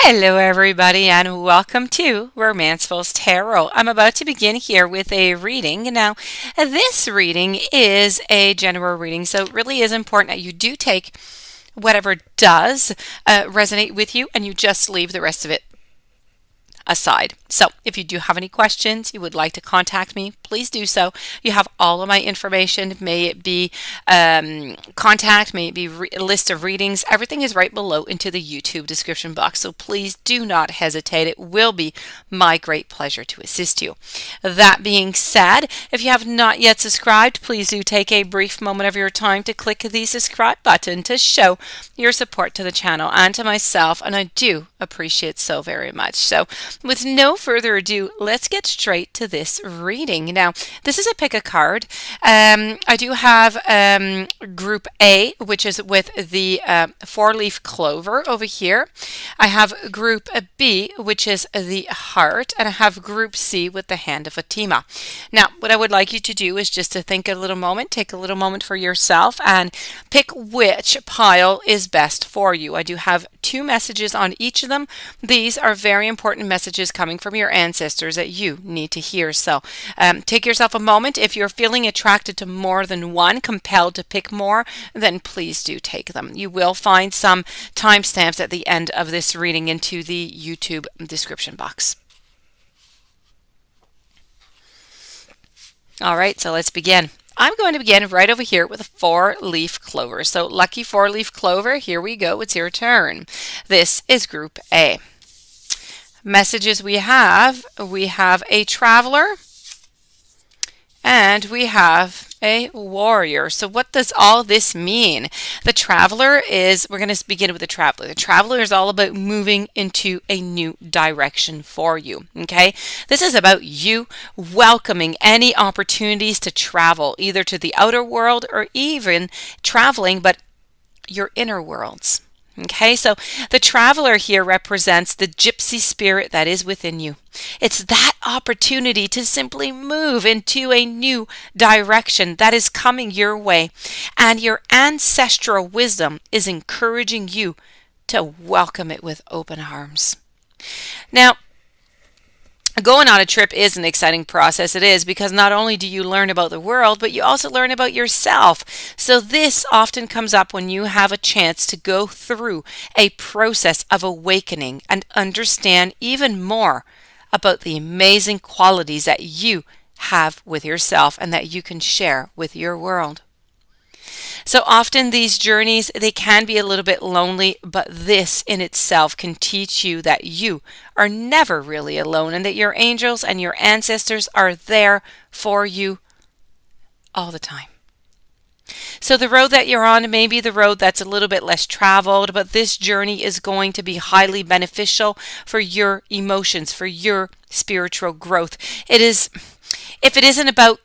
Hello, everybody, and welcome to Romanceful's Tarot. I'm about to begin here with a reading. Now, this reading is a general reading, so it really is important that you do take whatever does resonate with you and you just leave the rest of it aside. So if you do have any questions, you would like to contact me, please do so. You have all of my information, may it be contact, may it be a list of readings, everything is right below into the YouTube description box. So please do not hesitate. It will be my great pleasure to assist you. That being said, if you have not yet subscribed, please do take a brief moment of your time to click the subscribe button to show your support to the channel and to myself, and I do appreciate so very much. So with no further ado, let's get straight to this reading. Now, this is a pick a card. I do have Group A, which is with the four-leaf clover over here. I have Group B, which is the heart, and I have Group C with the hand of Fatima. Now, what I would like you to do is just to think a little moment, take a little moment for yourself, and pick which pile is best for you. I do have two messages on each of them. These are very important messages coming from your ancestors that you need to hear. So take yourself a moment. If you're feeling attracted to more than one, compelled to pick more, then please do take them. You will find some timestamps at the end of this reading into the YouTube description box. All right, so let's begin. I'm going to begin right over here with a four-leaf clover. So lucky four-leaf clover, here we go. It's your turn. This is Group A. Messages we have a traveler and we have a warrior. So what does all this mean? The traveler is, we're going to begin with the traveler. The traveler is all about moving into a new direction for you, okay? This is about you welcoming any opportunities to travel, either to the outer world or even traveling, but your inner worlds. Okay, so the traveler here represents the gypsy spirit that is within you. It's that opportunity to simply move into a new direction that is coming your way. And your ancestral wisdom is encouraging you to welcome it with open arms. Now, going on a trip is an exciting process. It is, because not only do you learn about the world, but you also learn about yourself. So this often comes up when you have a chance to go through a process of awakening and understand even more about the amazing qualities that you have with yourself and that you can share with your world. So often these journeys, they can be a little bit lonely, but this in itself can teach you that you are never really alone and that your angels and your ancestors are there for you all the time. So the road that you're on may be the road that's a little bit less traveled, but this journey is going to be highly beneficial for your emotions, for your spiritual growth. If it isn't about,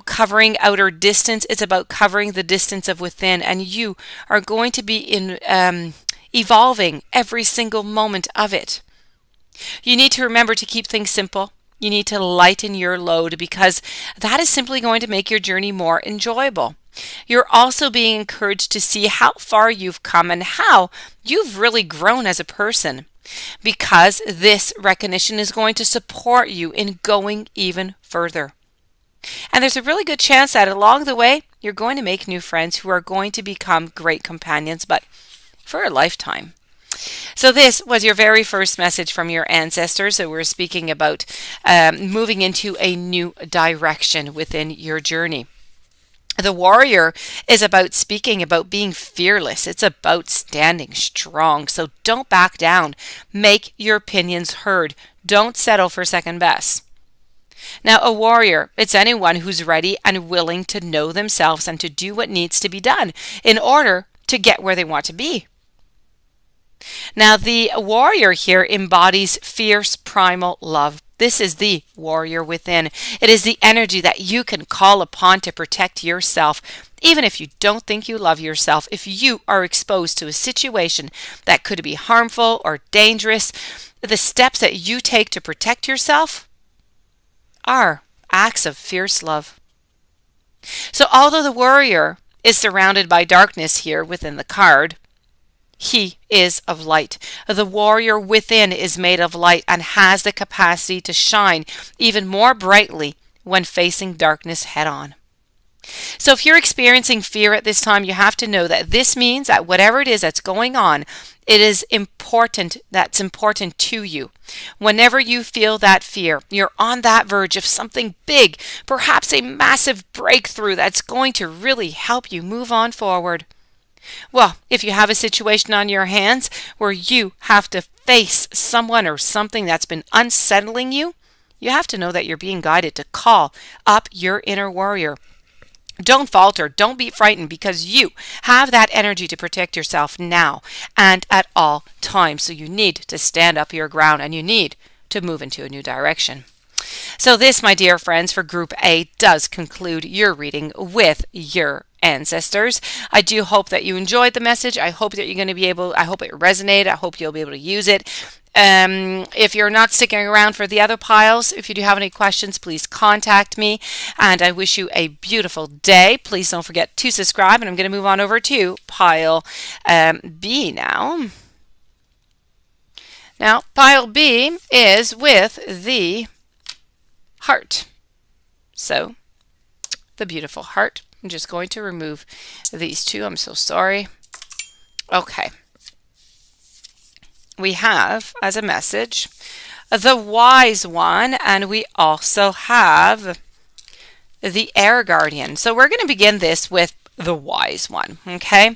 covering outer distance, it's about covering the distance of within, and you are going to be evolving every single moment of it. You need to remember to keep things simple. You need to lighten your load, because that is simply going to make your journey more enjoyable. You're also being encouraged to see how far you've come and how you've really grown as a person, because this recognition is going to support you in going even further. And there's a really good chance that along the way, you're going to make new friends who are going to become great companions, but for a lifetime. So this was your very first message from your ancestors. So we're speaking about moving into a new direction within your journey. The warrior is about speaking about being fearless. It's about standing strong. So don't back down. Make your opinions heard. Don't settle for second best. Now, a warrior, it's anyone who's ready and willing to know themselves and to do what needs to be done in order to get where they want to be. Now, the warrior here embodies fierce primal love. This is the warrior within. It is the energy that you can call upon to protect yourself, even if you don't think you love yourself. If you are exposed to a situation that could be harmful or dangerous, the steps that you take to protect yourself are acts of fierce love. So although the warrior is surrounded by darkness here within the card, He is of light. The warrior within is made of light and has the capacity to shine even more brightly when facing darkness head on. So if you're experiencing fear at this time, you have to know that this means that whatever it is that's going on, it is important, that's important to you. Whenever you feel that fear, you're on that verge of something big, perhaps a massive breakthrough that's going to really help you move on forward. Well, if you have a situation on your hands where you have to face someone or something that's been unsettling you, you have to know that you're being guided to call up your inner warrior. Don't falter, don't be frightened, because you have that energy to protect yourself now and at all times. So you need to stand up your ground and you need to move into a new direction. So this, my dear friends, for Group A does conclude your reading with your ancestors. I do hope that you enjoyed the message. I hope that you're going to be able, I hope it resonated. I hope you'll be able to use it. If you're not sticking around for the other piles, if you do have any questions, please contact me. And I wish you a beautiful day. Please don't forget to subscribe. And I'm going to move on over to pile B now. Now, pile B is with the heart. So, the beautiful heart. I'm just going to remove these two. I'm so sorry. Okay. We have as a message the wise one, and we also have the air guardian. So we're going to begin this with the wise one. Okay.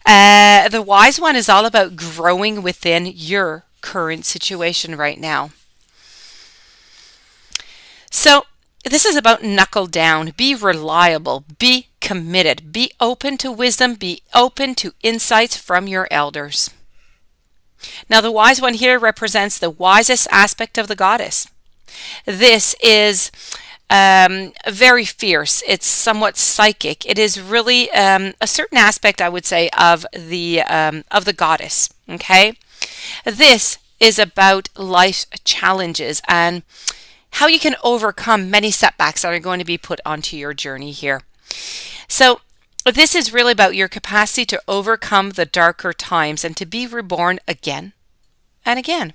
The wise one is all about growing within your current situation right now. So this is about knuckle down, be reliable, be committed, be open to wisdom, be open to insights from your elders. Now, the wise one here represents the wisest aspect of the goddess. This is very fierce. It's somewhat psychic. It is really a certain aspect, I would say, of the goddess. Okay, this is about life's challenges and how you can overcome many setbacks that are going to be put onto your journey here. So this is really about your capacity to overcome the darker times and to be reborn again and again.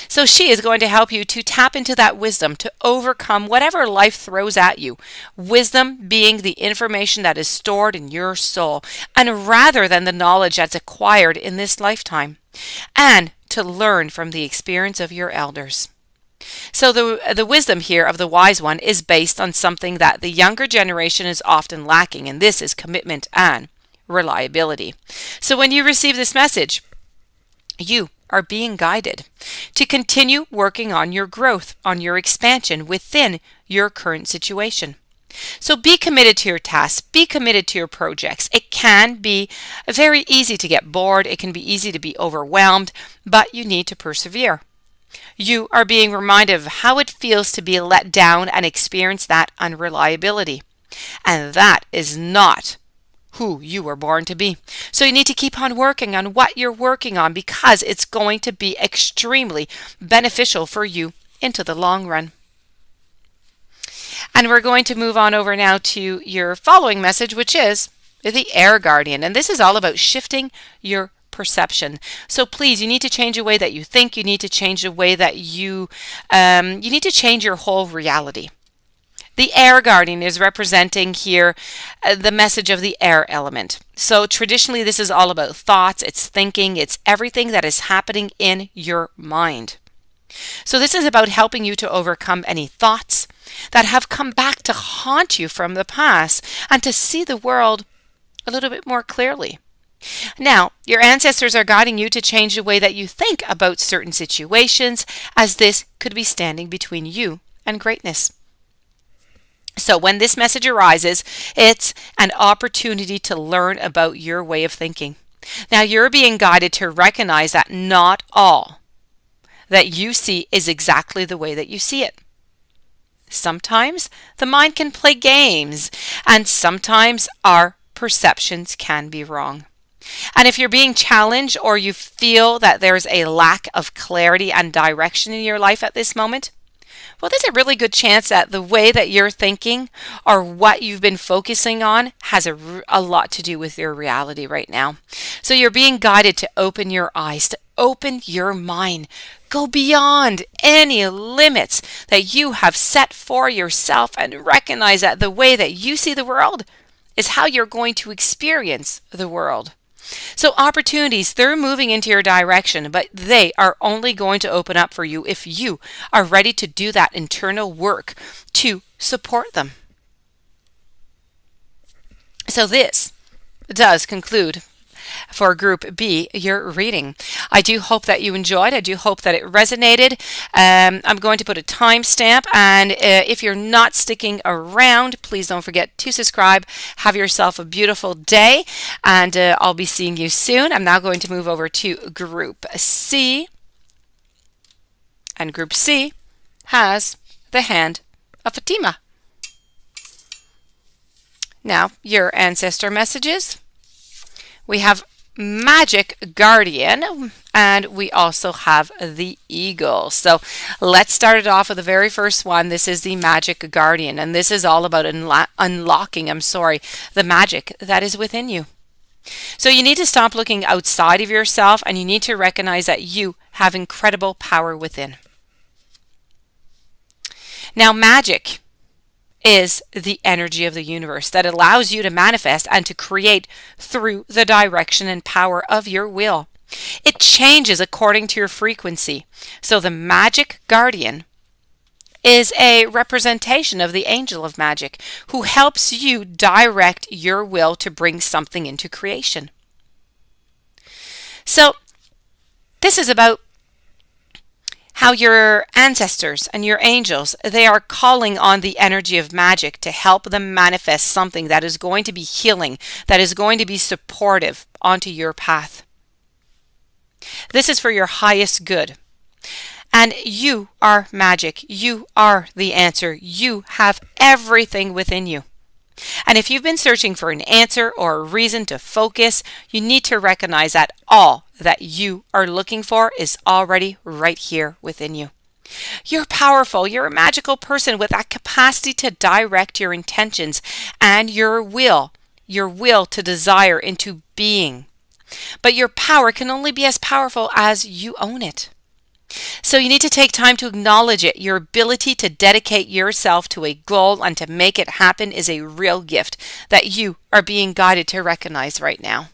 So she is going to help you to tap into that wisdom to overcome whatever life throws at you. Wisdom being the information that is stored in your soul, and rather than the knowledge that's acquired in this lifetime, and to learn from the experience of your elders. So the wisdom here of the wise one is based on something that the younger generation is often lacking, and this is commitment and reliability. So when you receive this message, you are being guided to continue working on your growth, on your expansion within your current situation. So be committed to your tasks, be committed to your projects. It can be very easy to get bored, it can be easy to be overwhelmed, but you need to persevere. You are being reminded of how it feels to be let down and experience that unreliability. And that is not who you were born to be. So you need to keep on working on what you're working on, because it's going to be extremely beneficial for you into the long run. And we're going to move on over now to your following message, which is the air guardian. And this is all about shifting your perception. So please, you need to change the way that you think. You need to change the way that you need to change your whole reality. The air guardian is representing here the message of the air element. So traditionally, this is all about thoughts, it's thinking, it's everything that is happening in your mind. So this is about helping you to overcome any thoughts that have come back to haunt you from the past and to see the world a little bit more clearly. Now, your ancestors are guiding you to change the way that you think about certain situations, as this could be standing between you and greatness. So when this message arises, it's an opportunity to learn about your way of thinking. Now, you're being guided to recognize that not all that you see is exactly the way that you see it. Sometimes the mind can play games, and sometimes our perceptions can be wrong. And if you're being challenged or you feel that there's a lack of clarity and direction in your life at this moment, Well, there's a really good chance that the way that you're thinking or what you've been focusing on has a lot to do with your reality right now. So you're being guided to open your eyes, to open your mind. Go beyond any limits that you have set for yourself and recognize that the way that you see the world is how you're going to experience the world. So opportunities, they're moving into your direction, but they are only going to open up for you if you are ready to do that internal work to support them. So this does conclude for Group B, your reading. I do hope that you enjoyed. I do hope that it resonated. I'm going to put a timestamp, and if you're not sticking around, please don't forget to subscribe. Have yourself a beautiful day, and I'll be seeing you soon. I'm now going to move over to Group C, and Group C has the hand of Fatima. Now, your ancestor messages. We have Magic Guardian, and we also have the Eagle. So let's start it off with the very first one. This is the Magic Guardian, and this is all about unlocking the magic that is within you. So you need to stop looking outside of yourself, and you need to recognize that you have incredible power within. Now, magic is the energy of the universe that allows you to manifest and to create through the direction and power of your will. It changes according to your frequency. So the Magic Guardian is a representation of the angel of magic who helps you direct your will to bring something into creation. So this is about how your ancestors and your angels, they are calling on the energy of magic to help them manifest something that is going to be healing, that is going to be supportive onto your path. This is for your highest good. And you are magic. You are the answer. You have everything within you. And if you've been searching for an answer or a reason to focus, you need to recognize that all that you are looking for is already right here within you. You're powerful. You're a magical person with that capacity to direct your intentions and your will to desire into being. But your power can only be as powerful as you own it. So you need to take time to acknowledge it. Your ability to dedicate yourself to a goal and to make it happen is a real gift that you are being guided to recognize right now.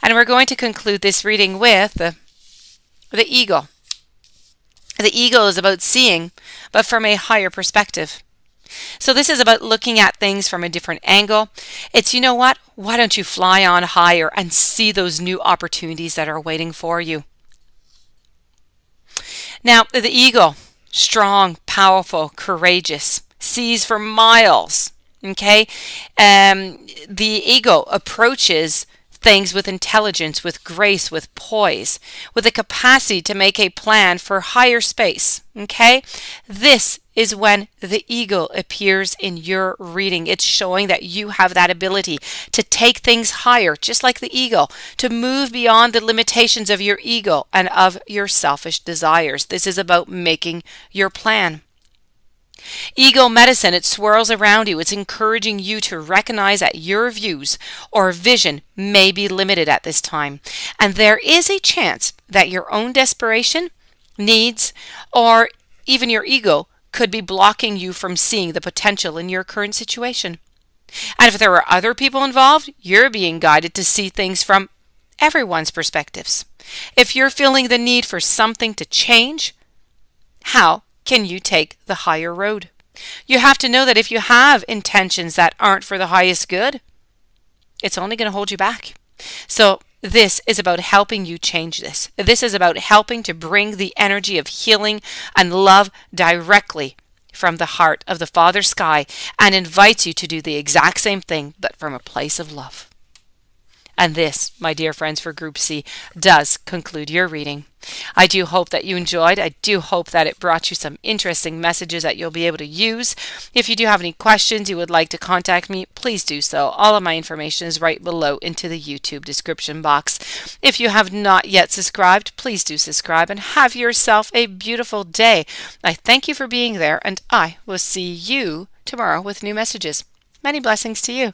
And we're going to conclude this reading with the eagle. The eagle is about seeing, but from a higher perspective. So this is about looking at things from a different angle. It's, you know what? Why don't you fly on higher and see those new opportunities that are waiting for you? Now, the eagle, strong, powerful, courageous, sees for miles, okay? The eagle approaches things with intelligence, with grace, with poise, with the capacity to make a plan for higher space, okay? This is when the eagle appears in your reading. It's showing that you have that ability to take things higher, just like the eagle, to move beyond the limitations of your ego and of your selfish desires. This is about making your plan. Eagle medicine, it swirls around you. It's encouraging you to recognize that your views or vision may be limited at this time. And there is a chance that your own desperation, needs, or even your ego could be blocking you from seeing the potential in your current situation. And if there are other people involved, you're being guided to see things from everyone's perspectives. If you're feeling the need for something to change, how can you take the higher road? You have to know that if you have intentions that aren't for the highest good, it's only going to hold you back. So this is about helping you change this. This is about helping to bring the energy of healing and love directly from the heart of the Father Sky and invites you to do the exact same thing, but from a place of love. And this, my dear friends, for Group C, does conclude your reading. I do hope that you enjoyed. I do hope that it brought you some interesting messages that you'll be able to use. If you do have any questions you would like to contact me, please do so. All of my information is right below into the YouTube description box. If you have not yet subscribed, please do subscribe and have yourself a beautiful day. I thank you for being there, and I will see you tomorrow with new messages. Many blessings to you.